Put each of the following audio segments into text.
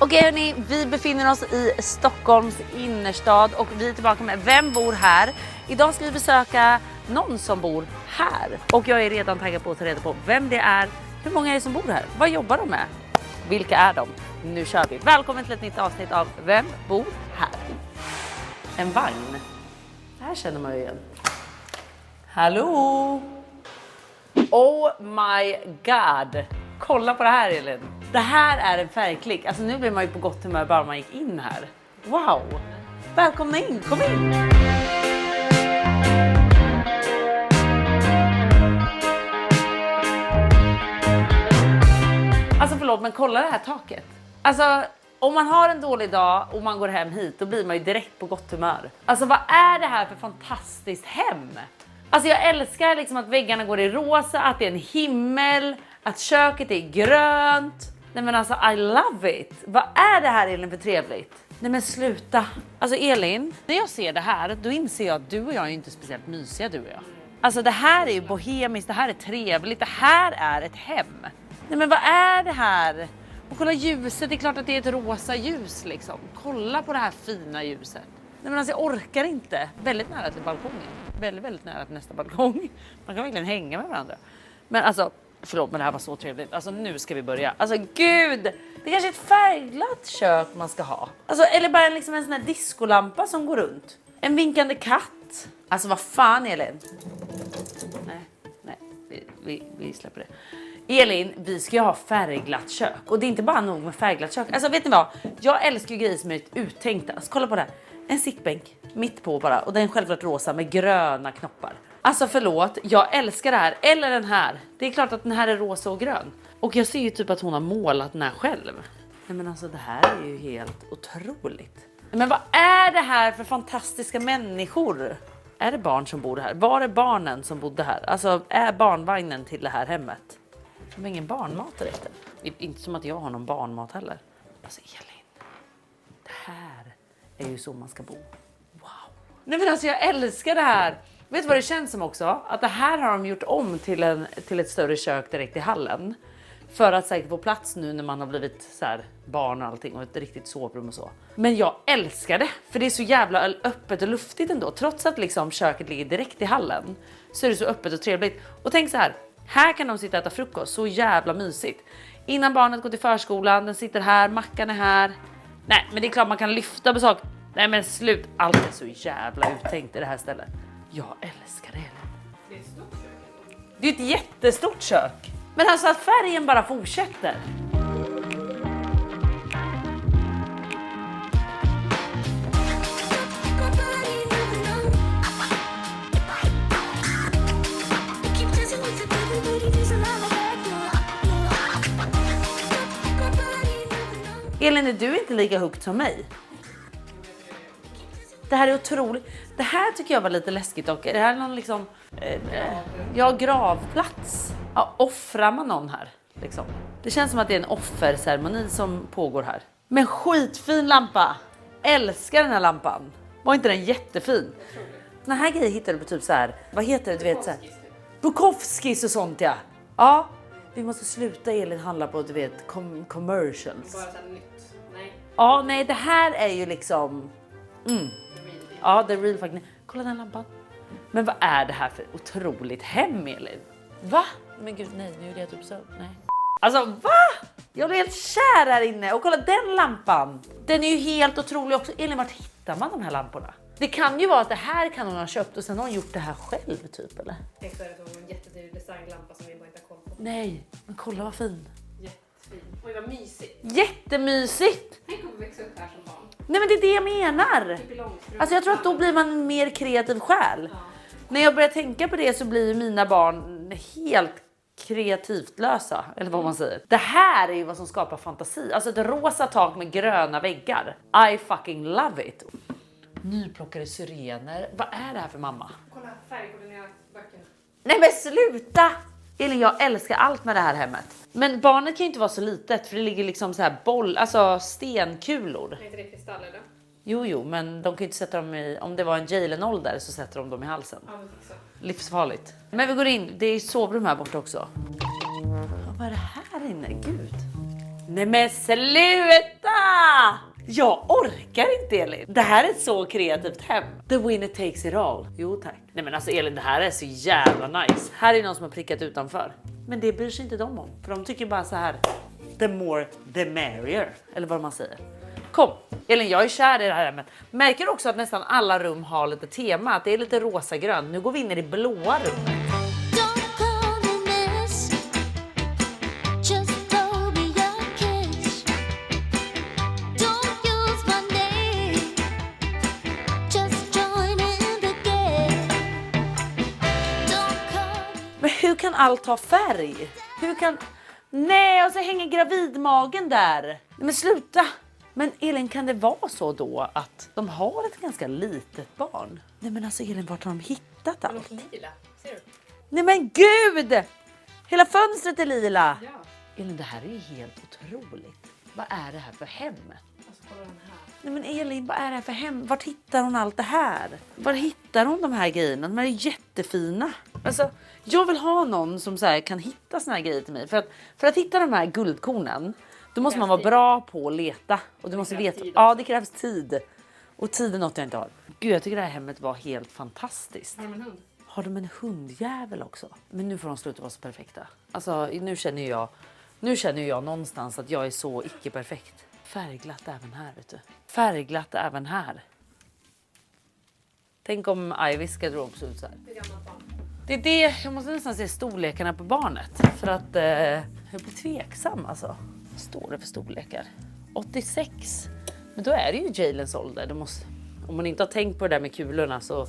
Okej hörni, vi befinner oss i Stockholms innerstad och vi är tillbaka med Vem bor här? Idag ska vi besöka någon som bor här. Och jag är redan taggad på att ta reda på vem det är, hur många är det som bor här, vad jobbar de med, vilka är de? Nu kör vi. Välkommen till ett nytt avsnitt av Vem bor här? En vagn. Det här känner man ju igen. Hallå! Oh my god! Kolla på det här Elin. Det här är en färgklick. Alltså nu blir man ju på gott humör bara man gick in här. Wow! Välkomna in, kom in! Alltså förlåt, men kolla det här taket. Alltså om man har en dålig dag och man går hem hit, då blir man ju direkt på gott humör. Alltså vad är det här för fantastiskt hem? Alltså jag älskar liksom att väggarna går i rosa, att det är en himmel, att köket är grönt. Nej men alltså I love it. Vad är det här Elin för trevligt? Nej men sluta. Alltså Elin, när jag ser det här då inser jag att du och jag är inte speciellt mysiga du och jag. Alltså det här är ju bohemiskt, det här är trevligt, det här är ett hem. Nej men vad är det här? Och kolla ljuset, det är klart att det är ett rosa ljus liksom. Kolla på det här fina ljuset. Nej men alltså jag orkar inte. Väldigt nära till balkongen. Väldigt nära till nästa balkong. Man kan verkligen hänga med varandra. Men alltså, förlåt men det här var så trevligt. Alltså nu ska vi börja. Alltså gud, det är kanske ett färgglatt kök man ska ha. Alltså eller bara liksom en sån här diskolampa som går runt. En vinkande katt. Alltså vad fan Elin? Nej, vi släpper det. Elin, vi ska ju ha färgglatt kök. Och det är inte bara nog med färgglatt kök. Alltså vet ni vad? Jag älskar ju grejer som är uttänkta. Alltså kolla på det här. En sittbänk mitt på bara. Och den är självklart rosa med gröna knoppar. Alltså förlåt, jag älskar det här. Eller den här. Det är klart att den här är rosa och grön. Och jag ser ju typ att hon har målat den här själv. Nej men alltså det här är ju helt otroligt. Men vad är det här för fantastiska människor? Är det barn som bor här? Var är barnen som bodde här? Alltså är barnvagnen till det här hemmet? De har ingen barnmat direkt. Inte som att jag har någon barnmat heller. Alltså Elin, det här är ju så man ska bo. Wow. Nej men alltså jag älskar det här. Vet du vad det känns som också? Att det här har de gjort om till ett större kök direkt i hallen. För att säkert få plats nu när man har blivit så här barn och allting och ett riktigt sovrum och så. Men jag älskar det. För det är så jävla öppet och luftigt ändå. Trots att liksom köket ligger direkt i hallen så är det så öppet och trevligt. Och tänk så här. Här kan de sitta och äta frukost, så jävla mysigt. Innan barnet går till förskolan, den sitter här, mackan är här. Nej, men det är klart man kan lyfta besök. Nej men slut, allt är så jävla uttänkt i det här stället. Jag älskar det. Det är ett stort kök. Det är ett jättestort kök. Men alltså att färgen bara fortsätter. Elin, är du inte lika hooked som mig? Det här är otroligt. Det här tycker jag var lite läskigt och det här är någon liksom gravplats. Ja, offrar man någon här liksom. Det känns som att det är en offerceremoni som pågår här. Men skitfin lampa. Älskar den här lampan. Var inte den jättefin? Den här grejen hittar du på typ så här. Vad heter det du vet så här? Bukowskis och sånt ja. Ja. Vi måste sluta Elin handla på du vet commercials. Bara så nytt. Nej. Ja, nej det här är ju liksom ja, the real fucking. Kolla den lampan. Men vad är det här för otroligt hem Elin? Va? Men gud nej, nu är det typ så. Nej. Alltså va? Jag blir helt kär här inne och kolla den lampan. Den är ju helt otrolig också. Elin, vart hittar man de här lamporna? Det kan ju vara att det här kan hon ha köpt och sen har hon gjort det här själv typ eller? Tänk så är det som en jättedyr designlampa som vi bara inte har koll på. Nej, men kolla vad fin. Jättefin. Oj vad mysigt. Jättemysigt. Tänk om vi växer upp här som barn. Nej men det är det jag menar. Alltså jag tror att då blir man en mer kreativ själ. Ja. När jag börjar tänka på det så blir mina barn helt kreativt lösa. Eller vad man säger. Det här är ju vad som skapar fantasi. Alltså ett rosa tak med gröna väggar. I fucking love it. Nyplockade syrener. Vad är det här för mamma? Kolla färgkoordinerat böckerna. Nej men sluta! Elin, jag älskar allt med det här hemmet. Men barnet kan ju inte vara så litet för det ligger liksom så här alltså stenkulor. Är inte det kristall eller? Jo, men de kan ju inte sätta dem i, om det var en Jalen-ålder så sätter de dem i halsen. Ja, men så. Livsfarligt. Men vi går in, det är sovrum här borta också. Vad är det här inne? Gud. Nej men sluta! Jag orkar inte, Elin. Det här är ett så kreativt hem. The winner takes it all. Jo tack. Nej men alltså Elin, det här är så jävla nice. Här är någon som har prickat utanför. Men det bryr sig inte de om. För de tycker bara så här. The more the merrier. Eller vad man säger. Kom, Elin, jag är kär i det här hemmet. Märker du också att nästan alla rum har lite tema? Att det är lite rosa-grön. Nu går vi in i det blåa rummet. Men hur kan allt ha färg? Hur kan... Nej, och så hänger gravidmagen där. Nej, men sluta. Men Elin, kan det vara så då att de har ett ganska litet barn? Nej men alltså Elin, vart har de hittat allt? Lila, ser du? Nej men gud! Hela fönstret är lila. Ja. Elin, det här är ju helt otroligt. Vad är det här för hem? Alltså kolla den här. Nej men Elin, vad är det här för hem? Vart hittar hon allt det här? Var hittar hon de här grejerna? De här är jättefina. Alltså, jag vill ha någon som så här kan hitta såna här grejer till mig. För att hitta de här guldkornen, då måste man vara bra på att leta. Och du måste veta. Ja, det krävs tid. Och tid är något jag inte har. Gud, jag tycker det här hemmet var helt fantastiskt. Har de en hund? Har de en hundjävel också? Men nu får de sluta vara så perfekta. Alltså, nu känner jag någonstans att jag är så icke perfekt. Färgglatt även här, vet du. Färgglatt även här. Tänk om Ivys garderob såg ut så här. Hur gammalt barn? Det är det, jag måste nästan se storlekarna på barnet. För att jag blir tveksam alltså. Vad står det för storlekar? 86. Men då är det ju Jaylens ålder. Om man inte har tänkt på det där med kulorna så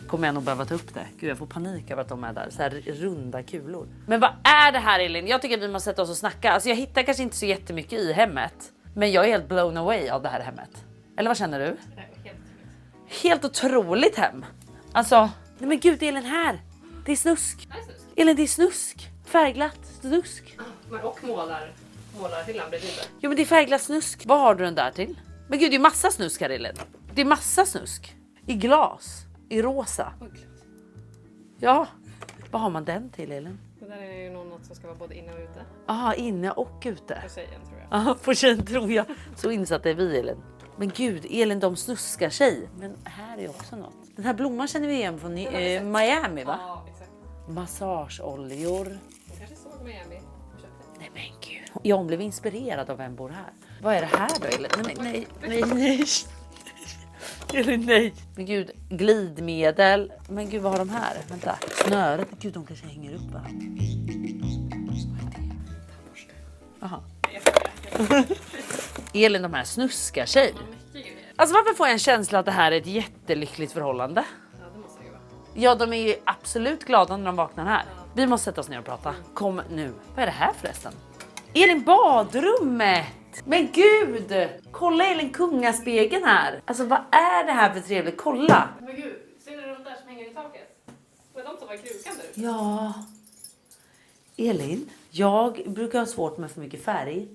kommer jag nog behöva ta upp det. Gud, jag får panik över att de är där. Så här runda kulor. Men vad är det här, Elin? Jag tycker att vi måste sätta oss och snacka. Alltså jag hittar kanske inte så jättemycket i hemmet. Men jag är helt blown away av det här hemmet. Eller vad känner du? Det här var helt Helt otroligt hem. Alltså, nej men gud, Elin, här. Det är snusk. Nej, snusk. Elin, det är snusk. Färgglatt snusk. Men och målarhyllan bredvid där. Jo men det är färgglatt snusk. Vad har du den där till? Men gud, det är massa snusk här, Elin. Det är massa snusk. I glas. I rosa. Oj, klart. Ja. Vad har man den till, Elin? Det där är ju något som ska vara både inne och ute. Aha, inne och ute. På tjejen tror jag. Ja, på tjejen tror jag. Så insatt är vi, Elin. Men gud, Elin, de snuskar sig. Men här är också något. Den här blomman känner vi igen från Miami, va? Ja, exakt. Massageoljor. Jag kanske såg Miami och köpte. Nej men gud. Jag blev inspirerad av vem bor här. Vad är det här då, Elin? Nej. Elin, nej. Men gud, glidmedel. Men gud, vad har de här? Vänta. Snöret. Gud, de kanske hänger upp, va? Jaha. Elin, de här snuskar sig. Alltså varför får jag en känsla att det här är ett jättelyckligt förhållande? Ja, det måste ju vara. Ja, de är ju absolut glada när de vaknar här. Vi måste sätta oss ner och prata. Kom nu. Vad är det här förresten? Elin, badrummet! Men gud! Kolla Elin, kungaspegeln här. Alltså vad är det här för trevligt? Kolla! Men gud, ser du de där som hänger i taket? Var de som var i krukan där ute? Ja. Elin, jag brukar ha svårt med för mycket färg.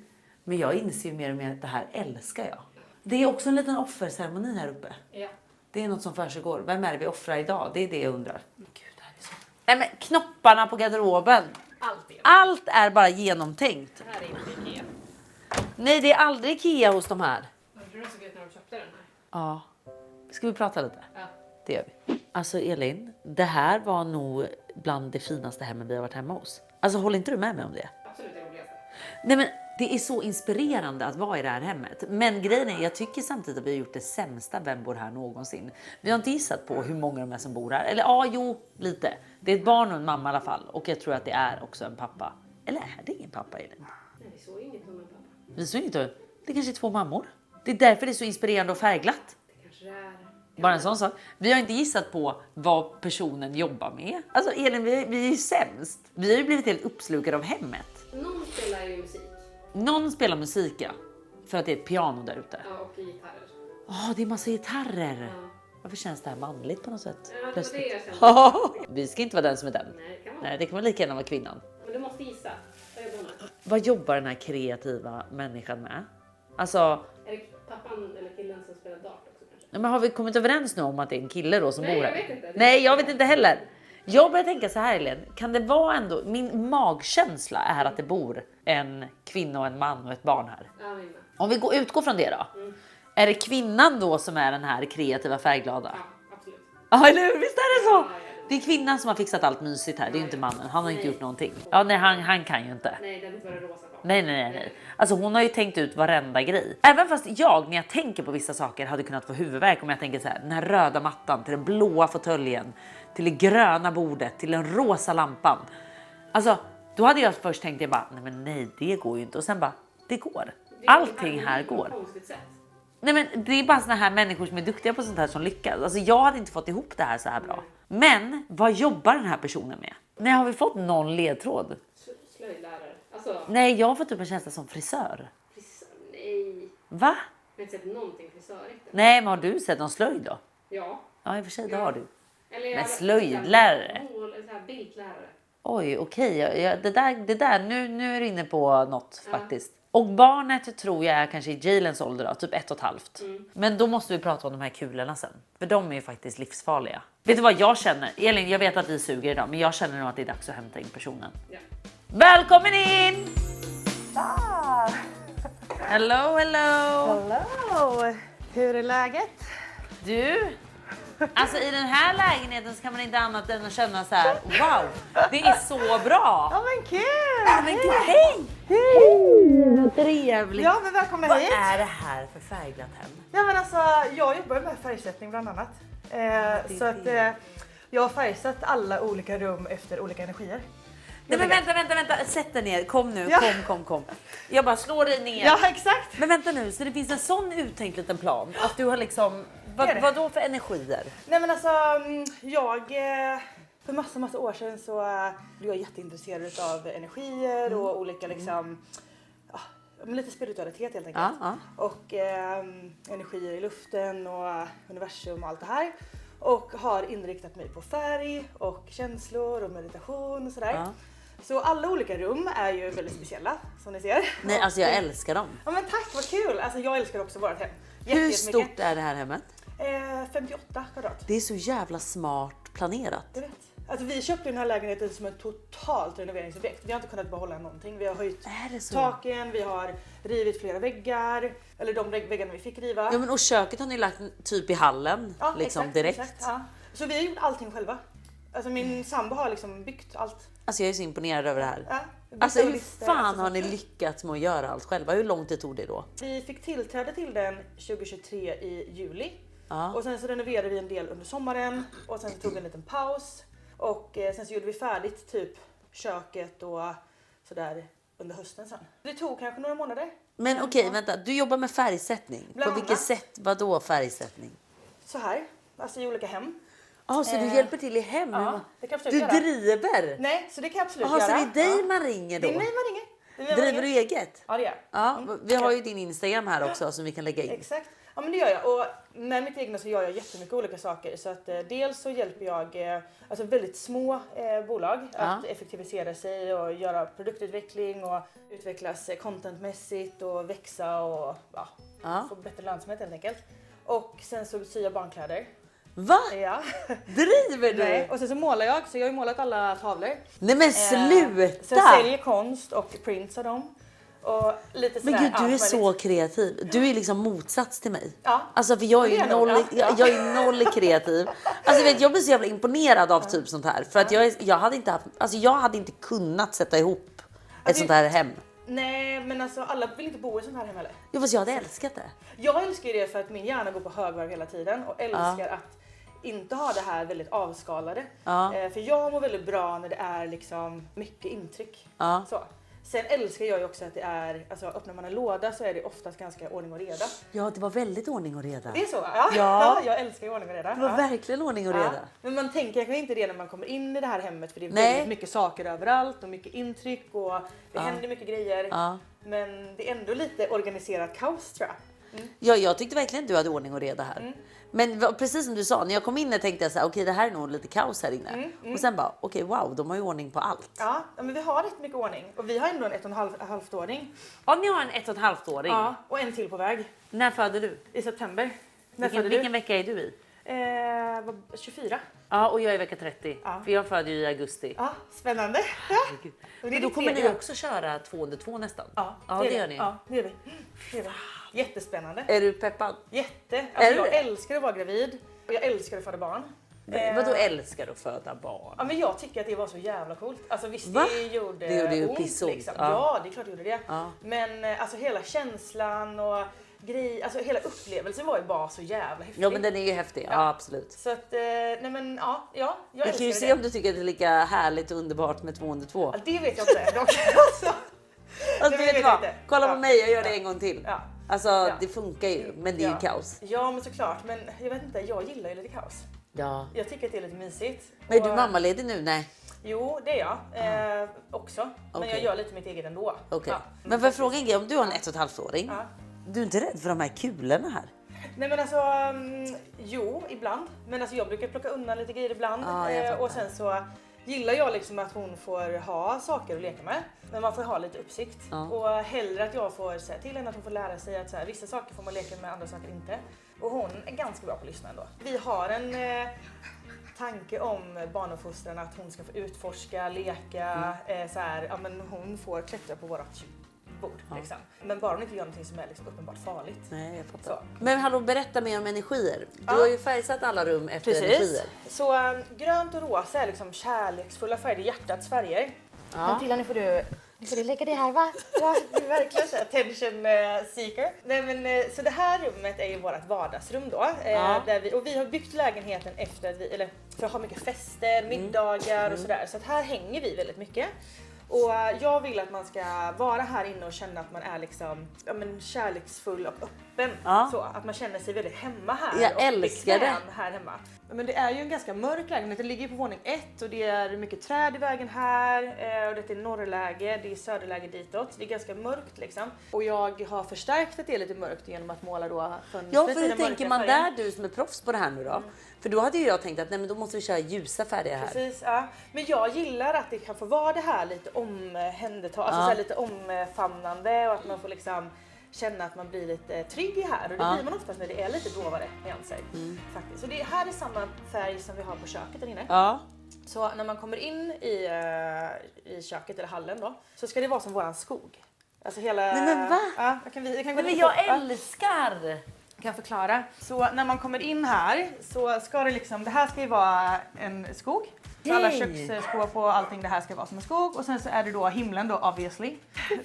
Men jag inser ju mer och mer att det här älskar jag. Det är också en liten offerceremoni här uppe. Ja. Det är något som försiggår. Vem är det vi offrar idag? Det är det jag undrar. Gud, det här är så... Nej men knopparna på garderoben. Allt är bara genomtänkt. Det här är inte Ikea. Nej, det är aldrig Ikea hos de här. Jag tror det såg ut när de köpte den här. Ja. Ska vi prata lite? Ja. Det gör vi. Alltså Elin, det här var nog bland det finaste hemmen vi har varit hemma hos. Alltså håller inte du med mig om det? Absolut det roligaste. Nej men det är så inspirerande att vara i det här hemmet. Men grejen är, jag tycker samtidigt att vi har gjort det sämsta Vem bor här någonsin. Vi har inte gissat på hur många de är som bor här. Eller ja, jo, lite. Det är ett barn och en mamma i alla fall. Och jag tror att det är också en pappa. Eller är det ingen pappa, Elin? Nej, vi såg inget om en pappa. Vi såg inte. Det kanske är 2 mammor. Det är därför det är så inspirerande och färgglatt. Det kanske är... Bara en sån sak. Vi har inte gissat på vad personen jobbar med. Alltså Elin, vi är ju sämst. Vi har ju blivit helt uppslukade av hemmet. Någon spelar ju musik. Någon spelar musik, ja. För att det är ett piano där ute. Ja, och gitarrer. Det är massa gitarrer. Ja. Varför känns det här manligt på något sätt? Ja, det var Plötsligt. det jag kände. Vi ska inte vara den som är den. Nej, det kan man. Nej, det kan man lika gärna vara kvinnan. Men du måste gissa. Vad jobbar hon med? Vad jobbar den här kreativa människan med? Alltså, Är det pappan eller killen som spelar dart också kanske? men har vi kommit överens nu om att det är en kille då som Nej, bor här? jag vet inte. Nej, jag vet inte heller. Jag börjar tänka så här, Elin. Kan det vara ändå... Min magkänsla är att det bor en kvinna och en man och ett barn här. Ja, min med. Om vi utgår från det då. Är det kvinnan då som är den här kreativa färgglada? Ja, absolut. Ja, eller hur? Visst är det så? Ja. Det är kvinnan som har fixat allt mysigt här. Det är ju inte mannen. Han har inte gjort någonting. Ja, nej, han kan ju inte. Nej, det hade inte varit rosa på. Nej. Alltså hon har ju tänkt ut varenda grej. Även fast jag när jag tänker på vissa saker hade kunnat få huvudvärk om jag tänker så här. Den här röda mattan till den blåa fåtöljen. Till det gröna bordet. Till den rosa lampan. Alltså då hade jag först tänkt nej det går ju inte. Och sen bara det går. Allting här går. Konstigt sätt. Nej men det är bara såna här människor som är duktiga på sånt här som lyckas. Alltså jag hade inte fått ihop det här så här bra. Men vad jobbar den här personen med? Nej, har vi fått någon ledtråd? Slöjdlärare. Alltså, Nej, jag har fått upp en känsla som frisör. nej. Va? Jag har inte sett någonting frisörigt. Nej, men har du sett någon slöjd då? Ja. Ja, i och för sig, det har du. Eller Men jag- slöjdlärare? Så här bildlärare. Oj, okej. Det där nu är du inne på något faktiskt. Och barnet tror jag är kanske i Jaylens ålder då, typ 1,5. Men då måste vi prata om de här kulorna sen. För de är ju faktiskt livsfarliga. Vet du vad jag känner? Elin, jag vet att vi suger idag, men jag känner nog att det är dags att hämta in personen. Ja. Välkommen in! Ah, Hello, hello! hello! Hur är läget? Du, alltså i den här lägenheten så kan man inte annat än att känna så här: wow, det är så bra! Ja men kul! Men gud, hej! Hej! Vad trevligt! Ja men välkomna Vad hit! är det här för färgglatt hem? Ja men alltså jag jobbar med färgsättning bland annat. Så att jag har färgsatt alla olika rum efter olika energier. Nej men vänta, sätt dig ner, kom nu, Ja. kom. Jag bara slår dig ner. Ja exakt! Men vänta nu, så det finns en sån uttänkt liten plan att du har liksom, Det är det. vad då för energier? Nej men alltså jag för massa år sedan så blev jag jätteintresserad av energier och olika liksom lite spiritualitet helt enkelt. Ja. Och energier i luften och universum och allt det här. Och har inriktat mig på färg och känslor och meditation och sådär. Ja. Så alla olika rum är ju väldigt speciella som ni ser. Nej, alltså jag älskar dem. Ja men tack, vad kul! Alltså jag älskar också vårt hem. Hur Jättemycket. stort är det här hemmet? 58 kvadrat. Det är så jävla smart planerat. Jag vet. Alltså vi köpte den här lägenheten som ett totalt renoveringsobjekt. Vi har inte kunnat behålla någonting. Vi har höjt Är det så? taken, vi har rivit flera väggar. Eller de väggarna vi fick riva. Ja men och köket har ni lagt typ i hallen Ja, liksom exakt, direkt. exakt, ja. Så vi har gjort allting själva. Alltså min sambo har liksom byggt allt. Alltså jag är så imponerad över det här. Ja, Alltså hur lister, fan alltså, har ni lyckats med att göra allt själva? Hur lång tid tog det då? Vi fick tillträde till den 2023 i juli. Ja. Och sen så renoverade vi en del under sommaren. Och sen så tog vi en liten paus. Och sen så gjorde vi färdigt typ köket och sådär under hösten sen. Det tog kanske några månader. Men okej, vänta. Du jobbar med färgsättning. Bland På vilket annat. sätt? Vad då färgsättning? Så här, alltså i olika hem. Ja, så du hjälper till i hem? Ja, det kan jag Du absolut göra. driver? Nej, så det kan jag absolut Jaha, så göra. det är dig Ja. man ringer Det då? är mig man ringer. Det är mig man Driver du ringer. eget? Ja, det gör jag. Ja, vi har ju din Instagram här också som vi kan lägga in. Exakt. Ja men det gör jag. Och med mitt egna så gör jag jättemycket olika saker. Så att dels så hjälper jag alltså väldigt små bolag att effektivisera sig och göra produktutveckling och utvecklas contentmässigt och växa och få bättre lönsamhet helt enkelt. Och sen så syr jag barnkläder. Va? Ja. Driver du? Nej. Och sen så målar jag, så jag har ju målat alla tavlor. Nej men sluta! Så jag säljer konst och prints av dem. Och lite Men sådär, gud, du är allt så möjligt. kreativ. Du är liksom motsats till mig. Ja. Alltså för jag är Det ju är nog, noll, ja. jag är noll kreativ. Alltså jag blir så jävla imponerad av typ sånt här. För att jag hade inte kunnat sätta ihop ett sånt här hem. Nej men alltså alla vill inte bo i sånt här hem heller. Jo fast jag hade älskat det. Jag älskar ju det för att min hjärna går på högvarv hela tiden och älskar att inte ha det här väldigt avskalade. För jag mår väldigt bra när det är liksom mycket intryck. Så. Sen älskar jag ju också att det är, alltså öppnar man en låda så är det oftast ganska ordning och reda. Ja, det var väldigt ordning och reda. Det är så? Ja. Ja. Jag älskar ju ordning och reda. Det var verkligen ordning och reda. Men man tänker kanske inte det när man kommer in i det här hemmet för det är Nej. väldigt mycket saker överallt och mycket intryck och det händer mycket grejer. Men det är ändå lite organiserat kaos tror jag. Ja, jag tyckte verkligen att du hade ordning och reda här. Men precis som du sa, när jag kom in tänkte jag så här, okej, det här är nog lite kaos här inne. Och sen bara, okej, wow, de har ju ordning på allt. Ja, men vi har rätt mycket ordning och vi har ändå en 1,5-åring. Ja, ni har en 1,5-åring. Ja, och en till på väg När födde du? i september. När födde Vilken vecka är du i? 24. Ja, och jag är vecka 30. Ja. För jag föder ju i augusti. Ja, spännande. Och Men då kommer ni också köra 2 under 2 nästan? Ja, det gör ni. Ja, det gör vi. Det gör vi. Jättespännande. Är du peppad? Jätte. Alltså, Är jag du det? älskar att vara gravid. Och jag älskar att föda barn. Vadå älskar att föda barn? Ja, men jag tycker att det var så jävla coolt. Alltså visst, Va? det gjorde Det gjorde ju ont pissont. liksom. Ja. Ja, det är klart det gjorde det. Ja. Men alltså hela känslan och alltså hela upplevelsen var ju bara så jävla häftig. Ja, men den är ju häftig. Ja, absolut. Så att, nej men ja, jag Vi kan ju älskar se det. om du tycker att det är lika härligt och underbart med 2 under 2. Ja, det vet jag inte. Alltså, Alltså, det vet vet vad? jag inte. Kolla på Ja. mig, jag gör det en gång till. Ja. Alltså det funkar ju, men det är ju Ja. kaos. Ja, men såklart. Men jag vet inte, jag gillar ju lite kaos. Ja. Jag tycker att det är lite mysigt. Men är du Och- mammaledig nu? Nej. Jo, det är jag. Också. Men Okej. jag gör lite mitt eget ändå. Okej. Ja. Men får jag fråga en grej? Om du har en 1,5-åring, Ja. du är inte rädd för de här kulorna här? Nej men alltså, jo ibland. Men alltså jag brukar plocka undan lite grejer ibland. Ja, jag fattar. Och sen så gillar jag liksom att hon får ha saker att leka med. Men man får ha lite uppsikt. Ja. Och hellre att jag får säga till henne att hon får lära sig att så här, vissa saker får man leka med, andra saker inte. Och hon är ganska bra på att lyssna ändå. Vi har en tanke om barnuppfostran att hon ska få utforska, leka. Så här, ja, men hon får klättra på vårat bord. Ja. Liksom. Men bara hon inte gör någonting som är liksom uppenbart farligt. Nej, jag fattar. Så. Men hallå, berätta mer om energier. Du Ja. har ju färgsatt alla rum efter energier. Så grönt och rosa är liksom kärleksfulla färger, hjärtats färger. Ja. Men Pilla, nu får du lägga det här va? Ja, det är verkligen så attention seeker. Nej, men, så det här rummet är ju vårt vardagsrum då. Ja. Där vi har byggt lägenheten efter att för att ha mycket fester, middagar och sådär. Så att här hänger vi väldigt mycket. Och jag vill att man ska vara här inne och känna att man är liksom, ja, men kärleksfull och öppen. Ja. Så att man känner sig väldigt hemma här. Jag och älskar bekväm här hemma. Men det är ju en ganska mörk lägenhet. Det ligger på våning 1 och det är mycket träd i vägen här. Och det är norrläge, det är söderläge ditåt. Det är ganska mörkt liksom. Och jag har förstärkt att det är lite mörkt genom att måla då fönstret. Ja, för i hur den tänker mörka man färgen. där, du som är proffs på det här nu då? För då hade ju jag tänkt att nej, men då måste vi köra ljusa färger här. Precis, ja. Men jag gillar att det kan få vara det här lite omhändertagande, alltså så här lite omfamnande och att man får liksom känna att man blir lite trygg här. Och det blir man oftast när det är lite dovare nyanser. Faktiskt. Så det här är samma färg som vi har på köket där inne. Ja. Så när man kommer in i köket eller hallen då, så ska det vara som våran skog. Alltså hela... Nej, men va? Ja, jag kan gå Nej, men lite jag fort. Ja. älskar! Kan förklara. Så när man kommer in här så ska det liksom, det här ska ju vara en skog. Så alla Yay. köksskåp och allting det här ska vara som en skog. Och sen så är det då himlen då obviously.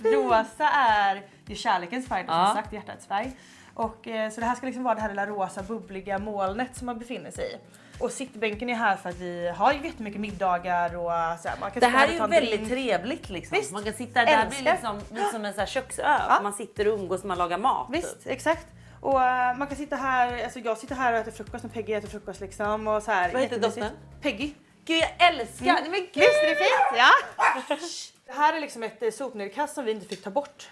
Rosa är ju kärlekens färg då, som sagt, hjärtats färg. Och så det här ska liksom vara det här lilla rosa bubbliga molnet som man befinner sig i. Och sittbänken är här för att vi har ju jättemycket middagar och så här, man kan Det sitta här och är ta ju en väldigt drink. trevligt liksom. Visst. Man kan sitta där, blir Älskar. liksom som en sån här köksö. Man sitter och umgås när man lagar mat. Visst, Typ. exakt. Och man kan sitta här, alltså jag sitter här och äter frukost med Peggy äter frukost liksom och så här. Vad heter jättemysigt. dottern? Peggy. Gud, jag älskar! Nej, men gud. Visst är det fint? Ja. Det här är liksom ett sopnedkast som vi inte fick ta bort.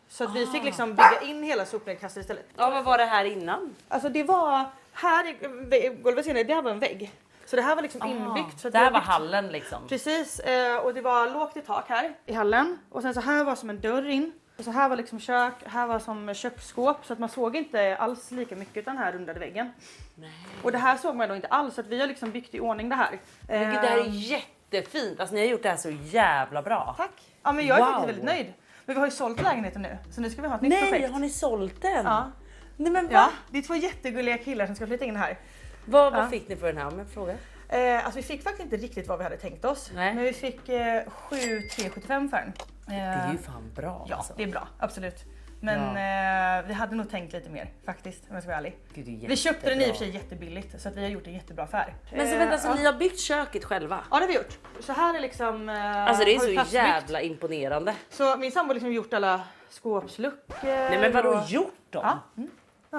Så att vi fick liksom bygga in hela sopnedkastet istället. Ja, vad var det här innan? Alltså det var, här i golvet senare, det här var en vägg. Så det här var liksom inbyggt. Så att Det vi här har var byggt- hallen liksom. Precis, och det var lågt i tak här i hallen. Och sen så här var som en dörr in. Och så här var liksom kök, här var som köksskåp. Så att man såg inte alls lika mycket utan den här rundade väggen. Nej. Och det här såg man då inte alls, så att vi har liksom byggt i ordning det här. Men gud, det här är jättefint. Alltså ni har gjort det här så jävla bra. Tack! Ja men jag är Wow. faktiskt väldigt nöjd. Men vi har ju sålt lägenheten nu, så nu ska vi ha ett nytt Nej, projekt. har ni sålt den? Ja. Nej men va? Ja, det är 2 jättegulliga killar som ska flytta in här. Vad Ja. fick ni för den här om jag frågar? Alltså vi fick faktiskt inte riktigt vad vi hade tänkt oss. Nej. Men vi fick 7,375 för den. Det är ju fan bra Ja, alltså. det är bra. Absolut. Men vi hade nog tänkt lite mer faktiskt, om jag ska vara ärlig. Gud, det är Vi köpte den i och för jättebra. sig jättebilligt, så att vi har gjort en jättebra affär. Men så vänta, så ja. ni har byggt köket själva? Ja, det har vi gjort. Så här är liksom... Alltså det är har vi så plastbyggt. jävla imponerande. Så min sambo har liksom gjort alla skåpsluckor. Nej men vadå och- gjort dem? Ja.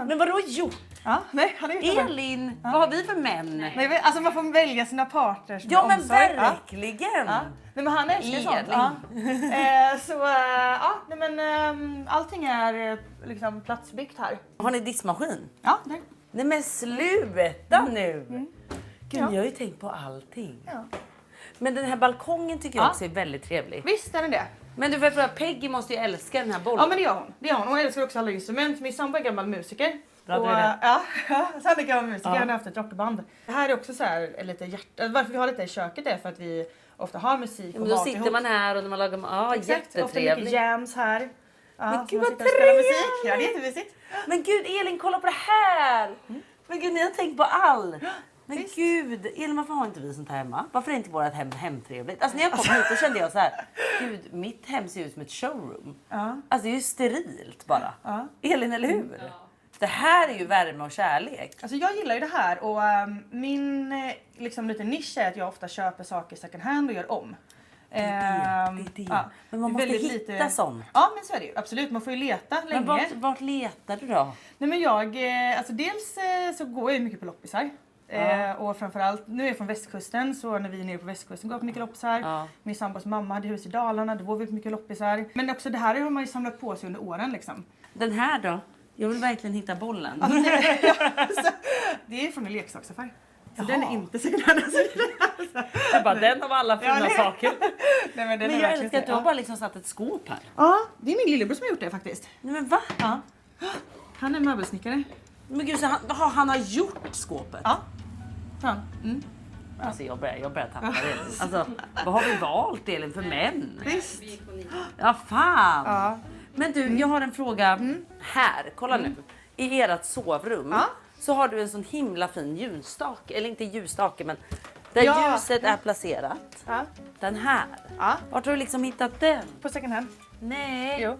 Men vadå gjort? Ja, nej, han har gjort dem. Elin, vad har vi för män? Nej, men alltså man får välja sina partners med Ja men omsorg. Ja. verkligen! Ja. Nej, men han älskar sånt. Elin. Ja. Ja, nej, men allting är liksom platsbyggt här. Har ni diskmaskin? Ja, där. Nej men sluta nu! Gud, Ja. ni har ju tänkt på allting. Ja. Men den här balkongen tycker jag Ja. också är väldigt trevlig. Visst är den det. Men du får fråga, Peggy måste ju älska den här bollen. Ja, men det gör hon. Det gör hon. Hon älskar också alla instrument. Min sambo är gammal musiker. Bra, Och, du är ja, Sandika var musiker, Ja. jag hade haft ett rockband. Det här är också så här lite hjärta. Varför vi har lite i köket är för att vi ofta har musik och Men då mat sitter ihop. man här och när man lagar mat. Exakt, ofta mycket Jättetrevligt. jams här. Ja, Men så gud, man vad sitter och spelar musik. Ja, det är trevligt. jättemysigt. Men gud Elin, kolla på det här! Men gud, ni har tänkt på allt. Men Visst. gud, Elin, varför har inte vi sånt här hemma? Varför är inte vårt hem hemtrevligt? Alltså när jag kom hit så kände jag så här, gud, mitt hem ser ut som ett showroom. Ja. Alltså det är ju sterilt bara. Ja. Elin, eller hur? Det här är ju värme och kärlek. Alltså jag gillar ju det här och min liksom lite nisch är att jag ofta köper saker second hand och gör om. Det är det. Ja, Men man det måste är väldigt hitta sånt. Ja, men så är det ju. Absolut, man får ju leta länge. Men vart letar du då? Nej men jag, alltså dels så går jag ju mycket på loppisar. Och framförallt, nu är jag från västkusten så när vi är nere på västkusten går jag på mycket loppisar. Ja. Min sambos mamma hade hus i Dalarna, då var vi på mycket loppisar. Men också det här har man ju samlat på sig under åren liksom. Den här då? Jag vill verkligen hitta bollen. Så, det är från en leksaksaffär. Så den är inte second hand. Det är bara den av alla fina Ja, det- saker. Nej, men den Men är jag verkligen älskar att du fin. har bara liksom satt ett skåp här. Ja, det är min lillebror som har gjort det faktiskt. Nej men va? Ja. Han är möbelsnickare. Men gud, så han har gjort skåpet? Ja. Fan. Mm. Alltså jag börjar tappa det. Alltså vad har vi valt Elin för män? Visst. Vi gick på 9. Ja fan. Ja. Men du, jag har en fråga här. Kolla nu. I ert sovrum Ja. så har du en sån himla fin ljusstake. Eller inte ljusstake men där Ja. ljuset är placerat. Ja. Den här. Ja. Vart har du liksom hittat den? På second hand. Nej. Jo.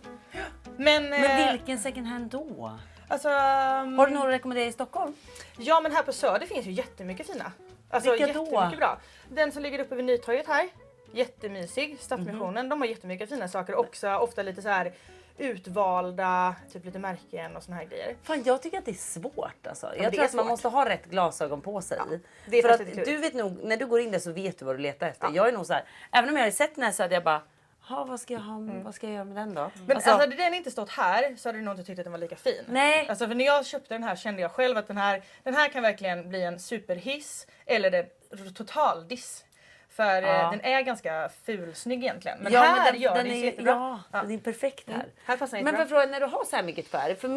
Men Vilken second hand då? alltså... Har du några rekommendationer i Stockholm? Ja, men här på Söder finns ju jättemycket fina. Alltså Vilka då? jättemycket bra. Den som ligger uppe vid Nytorget här. Jättemysig. Stadsmissionen. De har jättemycket fina saker. Också ofta lite så här utvalda, typ lite märken och såna här grejer. Fan, jag tycker att det är svårt alltså. men Jag det tror är att man svårt. måste ha rätt glasögon på sig. det är För faktiskt att lite du vet nog, när du går in där så vet du vad du letar efter. Jag är nog så här, även om jag hade sett den här så hade jag bara, vad ska jag ha, vad ska jag göra med den då? Men alltså, hade den inte stått här så hade du nog inte tyckt att den var lika fin. Nej. Alltså för när jag köpte den här kände jag själv att den här kan verkligen bli en superhiss eller en total diss. För den är ganska fulsnygg egentligen. Men här den, gör den det är, så jättebra. ja, den är perfekt här. Här passar den Men jättebra. för fråga, när du har så här mycket färg, för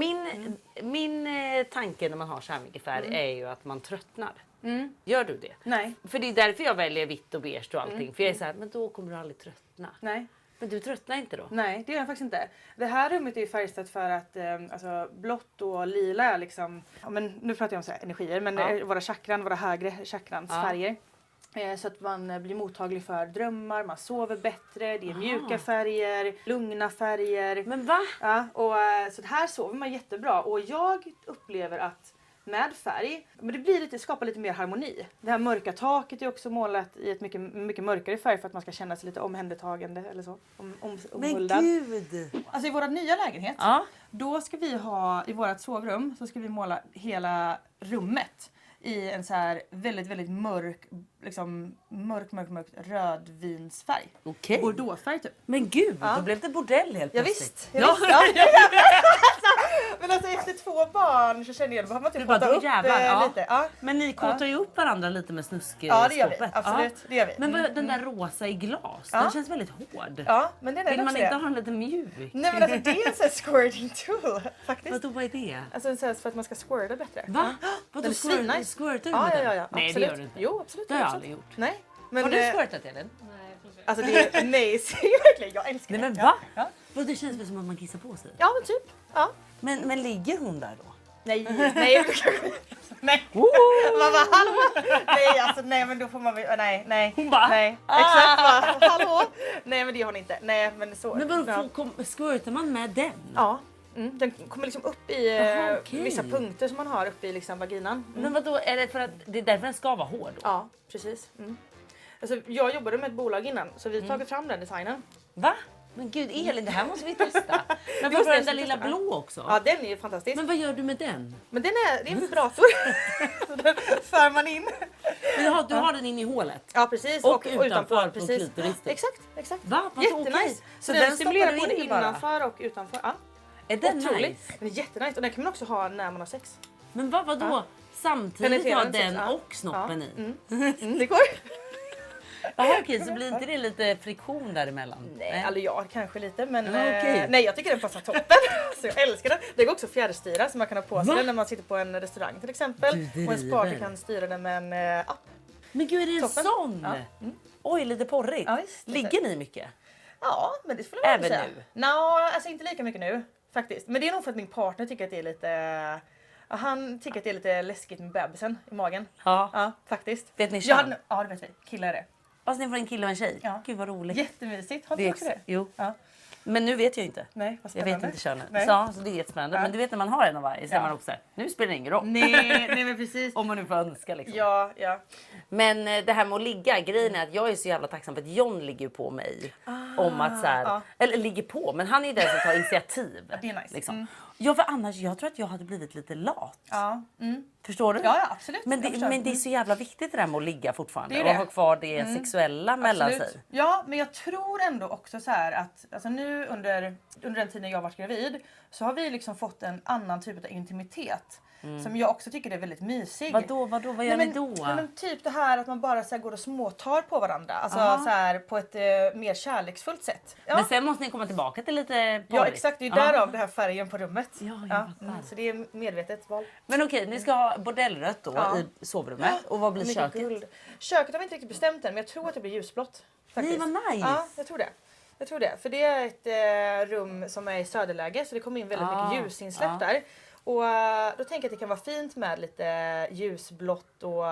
min tanke när man har så här mycket färg är ju att man tröttnar. Gör du det? Nej. För det är därför jag väljer vitt och beige och allting. För jag är så här, men då kommer du aldrig tröttna. Nej. Men du tröttnar inte då? Nej, det gör jag faktiskt inte. Det här rummet är ju färgställt för att alltså, blått och lila är liksom, ja, men nu pratar jag om så här, energier, men det är våra chakran, våra högre chakrans färger. Så att man blir mottaglig för drömmar, man sover bättre, det är mjuka färger, lugna färger. Men va? Ja, och så att här sover man jättebra och jag upplever att med färg, men det blir lite, skapar lite mer harmoni. Det här mörka taket är också målat i ett mycket mörkare färg för att man ska känna sig lite omhändertagande eller så. Men Omhuldad. gud! Alltså i vår nya lägenhet, Ja. då ska vi ha, i vårt sovrum, så ska vi måla hela rummet i en så här väldigt, väldigt mörk, liksom mörk rödvinsfärg. Okej. Bordeauxfärg typ. Men gud, då blev det bordell helt Ja, plötsligt. visst. Ja. Men alltså efter 2 barn så känner jag att man Du typ bara, påta då upp jävlar, ja. lite. Ja. Men ni kåtar ju upp varandra lite med snuskskåpet. Ja, det gör vi. Absolut, det gör vi. Men den där rosa i glas, Ja. den känns väldigt hård. Ja, men det är Vill man också inte det. ha den lite mjuk? Nej men alltså det är en sån här squirting tool faktiskt. Vadå, vad är det? Alltså en sån här för att man ska squirta bättre. Va? Ja. Vadå, Den är svinnice. squirtar du Ja, med ja, den? ja, ja. Nej, absolut. det gör du inte. Jo, absolut. Det har jag absolut. aldrig gjort. Nej. Men, Har du squirtat Elin? Nej, jag tror inte det. alltså det är amazing verkligen. Jag älskar Nej det. men va? Ja. Vad, det känns väl som att man kissar på sig? Ja men typ. Ja. Men ligger hon där då? Nej, nej. Mamma, hallå! Nej, alltså nej men då får man väl, nej. Hon bara, nej. Exakt bara, hallå! Nej men det har hon inte. Nej men så. Men vadå, ja. squirtar man med den? Ja. Den kommer liksom upp i Aha, okej. vissa punkter som man har uppe i liksom vaginan. Men vadå, är det för att det är därför den ska vara hård? Ja, precis. Alltså, jag jobbade med ett bolag innan så vi har tagit fram den designen. Va? Men gud Elin, det här måste vi testa. Men Vi varför måste den där testa. lilla blå också? Ja, den är ju fantastisk. Men vad gör du med den? Men det är en vibrator. Så den för man in. Men du har den in i hålet? Ja, precis. Och utanför på precis. klitoris. Exakt. Va? Vad Jättenice. okej. Så den stimulerar stoppar du både in bara? innanför och utanför. Ja. Är den Otroligt. nice? Den är jättenice och den kan man också ha när man har sex. Men vadå? Ja. Samtidigt ha Penetrerande den sex, ja. och snoppen i? Det går. Jaha, okej, så blir inte det lite friktion däremellan? Nej, alltså ja, kanske lite, men okej. nej, jag tycker den passar toppen. Så jag älskar den. Det går också fjärrstyra så man kan ha på sig den när man sitter på en restaurang till exempel. Du Och ens partner driver. kan styra den med en app. Men gud, är det en Toppen. sån? Ja. Oj, lite porrigt. Ja, visst. Ligger ni mycket? Ja, men det skulle man Även säga. nu? Nå, alltså inte lika mycket nu faktiskt. Men det är nog för att min partner tycker att det är lite... Ja, han tycker att det är lite läskigt med bebisen i magen. Ja. Ja, faktiskt. Vet ni Ja, kön? ja, det vet vi. Killar är det. Alltså ni får en kille och en tjej? Ja. Gud vad roligt. Jättemysigt. Har Det du är också det? Jo. Ja. Men nu vet jag ju inte. Nej, vad Jag spännande. vet inte könet. Nej. Så det är jättespännande. Ja. Men du vet när man har en av varje så är Ja. man också nu spelar det ingen roll. Nej, men precis. Om man nu får önska liksom. Ja, ja. Men det här med att ligga, grejen är att jag är så jävla tacksam för att John ligger på mig. Om att så här, ja. eller ligger på, men han är ju den som tar initiativ. det är nice. Liksom. Ja, för annars, jag tror att jag hade blivit lite lat. Ja, Förstår du? ja, absolut. Men Jag förstår. det är så jävla viktigt det där med att ligga fortfarande. Det är och det. ha kvar det sexuella mellan Absolut. sig. Ja, men jag tror ändå också så här att alltså nu under den tiden jag varit gravid så har vi liksom fått en annan typ av intimitet. Som jag också tycker är väldigt mysig. Vadå, vad gör ni då? Nej, men typ det här att man bara så här går och småtar på varandra. Alltså så här på ett mer kärleksfullt sätt. Ja, Men sen måste ni komma tillbaka till lite ja porrigt. exakt. Det är därav det här färgen på rummet. Ja, jag fattar. Så det är medvetet val. Men okej, ni ska ha bordellrött då Ja. i sovrummet. Och vad blir Mycket köket? guld. Köket har vi inte riktigt bestämt än, men jag tror att det blir ljusblått. Faktiskt. Nej, vad nice. Ja, jag tror det. Jag tror det. För det är ett rum som är i söderläge så det kommer in väldigt mycket ljusinsläpp där. Och då tänker jag att det kan vara fint med lite ljusblått och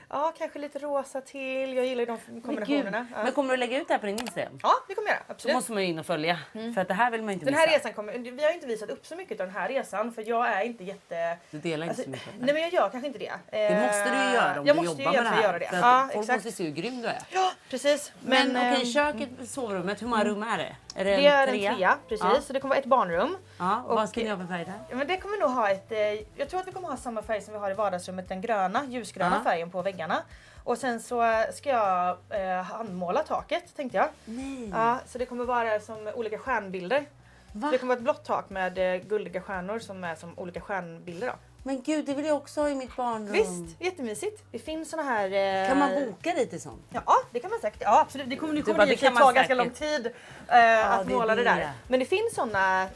ja, kanske lite rosa till. Jag gillar ju de Men, kombinationerna. Ja. men kommer du lägga ut det här på din Instagram? Ja, det kommer jag göra. Så Absolut. måste man ju in och följa. För att det här vill man ju inte Den missa. här resan kommer, vi har inte visat upp så mycket av den här resan för jag är inte jätte... Du delar inte Alltså, så mycket. nej men jag gör kanske inte det. Det måste du ju göra om jag du måste jobbar ju med det här. göra det. För att Ja, folk exakt. måste se hur grym du är. Ja, precis. Men okej, ehm, köket, sovrummet, hur många rum är det? Är det är en trea, precis. Ja. Så det kommer vara ett barnrum. Ja, Och- vad ska ni ha för färg där? Ja, men det kommer nog ha ett... jag tror att vi kommer ha samma färg som vi har i vardagsrummet, den gröna, ljusgröna Ja. färgen på väggarna. Och sen så ska jag handmåla taket, tänkte jag. Nej. Ja, så det kommer vara som olika stjärnbilder. Va? Så det kommer vara ett blått tak med guldiga stjärnor som är som olika stjärnbilder då. Men gud, det vill jag också ha i mitt barnrum. Visst, jättemysigt. Det finns såna här... Kan man boka dig till sånt? Ja, det kan man säkert. Ja, absolut. Det kommer, bara, det det kan ta man ganska säkert. lång tid att det är måla det det. där. Men det finns såna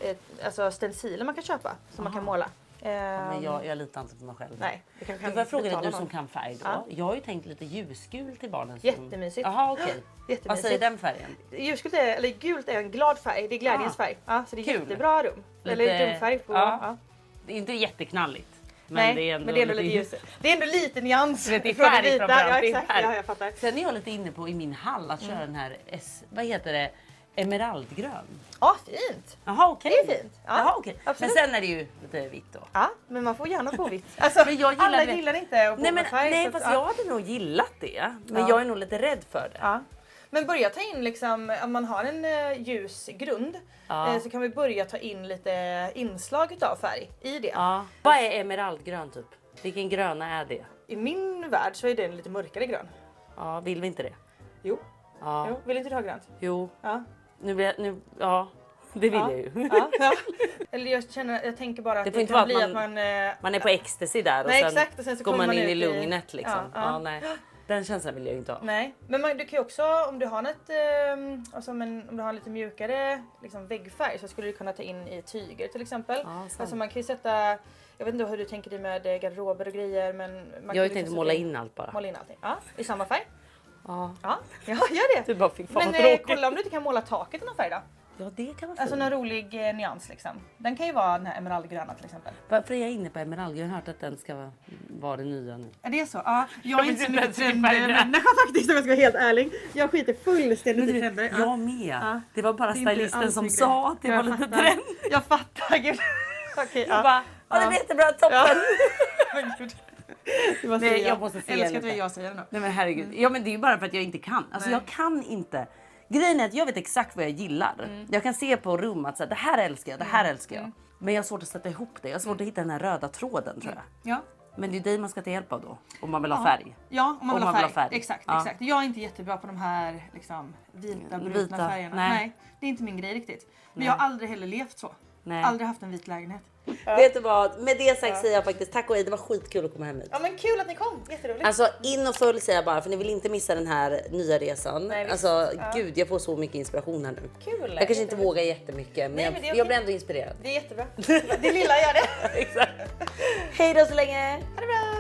alltså stenciler man kan köpa som man kan måla. Men jag litar inte på mig själv. Nej, det kanske Du får jag fråga dig, betala du som någon. kan färg då. Ja. Jag har ju tänkt lite ljusgul till barnens Jättemysigt. Jaha, okej. Vad Jättemysigt. säger den färgen? Ljusgult är, eller gult är en glad färg. Det är glädjens färg. Ja, så det är Kul. jättebra rum. Lite- Eller rumfärg på... ja. Ja. Det är inte jätteknalligt. Men Nej, det är ändå men det är ändå lite ljus. Det är ändå lite nyans. Det är från det färg vita. framförallt, Ja, det är exakt. färg. Ja, jag fattar. Sen är jag lite inne på i min hall att köra den här, vad heter det, emeraldgrön. Ja, fint. Jaha, okej. Det är fint. Ja, Jaha, okej. Men absolut. sen är det ju lite vitt då. Ja, men man får gärna få vitt. Alltså, Men jag gillar alla det. gillar inte att få Nej, men, färg. nej så att- fast ja. jag hade nog gillat det. Men Ja. jag är nog lite rädd för det. Ja. Men börja ta in liksom, om man har en ljus grund Ja. så kan vi börja ta in lite inslag utav färg i det. Ja. Vad är emeraldgrön typ? Vilken gröna är det? I min värld så är den lite mörkare grön. Ja, vill vi inte det? Jo. Ja. Jo. Vill inte du ha grönt? Jo. Ja. Ja. Det vill Ja. jag ju. Ja. Ja. Eller jag tänker bara att Det det, får inte kan vara bli att att man... Man är på ecstasy där och Nej, sen, exakt, och sen så går kommer man man in i ut i- lugnet liksom. Ja, Ja, ja. nej. Den känslan vill jag ju inte ha. Nej, men du kan ju också om du har något, alltså, om du har en lite mjukare liksom, väggfärg så skulle du kunna ta in i tyger till exempel. Ja, sant. Alltså man kan ju sätta, jag vet inte hur du tänker dig med garderober och grejer men man Jag kan har ju liksom tänkt sätta måla in allt bara. Måla in allting. Ja, i samma färg. Ja. Ja, gör det. Du bara fick fan Men vad tråkigt. kolla om du inte kan måla taket i någon färg då. Ja, det kan vara Alltså fint. någon rolig nyans liksom. Den kan ju vara den här emeraldgröna till exempel. Varför är jag inne på emerald? Jag har hört att den ska vara det nya nu. Är det så? Ja, jag är inte så mycket inte ens i färgerna. trender faktiskt om jag ska vara helt ärlig. Jag skiter fullständigt i trender. Ja. Jag med. Ja. Det var bara Det är inte stylisten som alls sa att det var Jag lite fattar. trend. Jag fattar, gud. Okej, Jag bara, ja det blir jättebra, toppen. Ja. Men gud. Det var Nej, jag måste se älskar lite. att jag säger det nu. Nej men herregud. Ja men det är ju bara för att jag inte kan. Alltså Nej. jag kan inte. Grejen är att jag vet exakt vad jag gillar. Jag kan se på rum att så här, det här älskar jag, det här älskar jag. Men jag har svårt att sätta ihop det. Jag har svårt att hitta den här röda tråden tror jag. Ja. Men det är dig man ska ta hjälp av då. Om man vill ha färg. Ja, om man vill ha färg. Exakt, Ja. exakt. Jag är inte jättebra på de här liksom, vita, brutna Vita, färgerna. nej. Nej, det är inte min grej riktigt. Men jag har aldrig heller levt så. Nej. Aldrig haft en vit lägenhet. Vet du vad? Med det sagt säger jag faktiskt tack och hej. Det var skitkul att komma hem hit. Ja men kul att ni kom, jätteroligt. Alltså in och följ säger jag bara för ni vill inte missa den här nya resan. Nej, visst. Alltså gud jag får så mycket inspiration här nu. Kul. Jag kanske inte Jätteroligt. vågar jättemycket men, Nej, men det är jag okej. blir ändå inspirerad. Det är jättebra. Det lilla gör det. Exakt. Hej då så länge. Ha det bra.